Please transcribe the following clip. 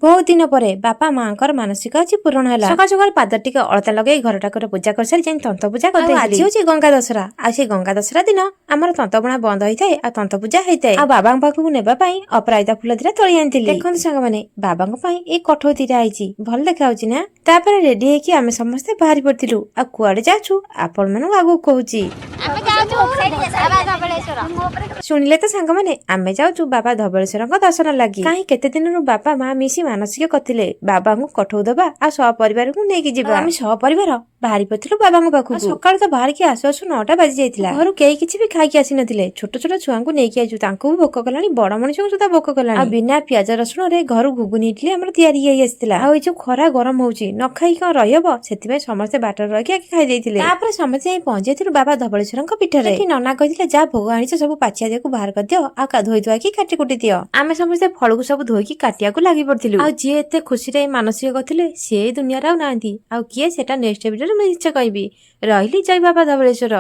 बहुत दिन पर बापा माँ मानसिक आज पूरण है सकाल सकाल पाद टिके अलता लगे घर ठाकुर पूजा कर सारी जाई तंत पूजा कर आज हूँ गंगा दशहरा आ गंगा दशहरा दिन आमर तंत बुणा बंद होता है आ तंत पूजा होता है बाबा पाखक नेबा अपराजिता फुल दिटा तोली आनी देखते सांग मैंने बाबा ये कठौ दिटा आई भल देखा ना तापर रेडी होकी आम समस्ते बाहरी पड़ू आ कुआडे जाचु आपण मानू आगु कहूची शुणिले तो सांग मैंने आमे जाऊँ बाबा धबलेश्वर दर्शन लगी कहीं केते दिन बापा माँ मिसी मानसिक करथिले बाबा को कठौ दबा आ सपरिवार को नेकी जिबा आमे सपरिवार बाहरी पड़थिलु बाबा पाखु सकाळ तो बाहर की आसु आसु 9टा बाजी जाइतिला घर केही किछि भी खाई आसी नथिले छोट छोट छुआ को नेकी आजु तांको भी भोक कलानी बड़ मनुष्य को सुधा भोक कलानी आ बिना प्याज रसुण रे घर घुगुनी इडली हमर तयारी होई आस्तिला आ जो खरा गरम होउची न खाई का रहयबो सेति समस्त बाटर रखि खाई देइतिले तापर समस्त जाई पहुंचैतिलु बाबा धबलेश्वर पीठरे कि नना कहिथिले जा भोग आनिछ सब पाचिया देखु बाहर कर दियो आ धोई धुआ की काटी कुटी दियो आमे समस्त फल को सब धोई की काटिया को लागि पड़थिलु आ जे एते खुशी रे मानसिक करथिले से दुनिया रा नांती आ किए सेटा नेक्स्ट वीडियो रे मैं निश्चय कहबी रहिली जय बाबा धबलेश्वर।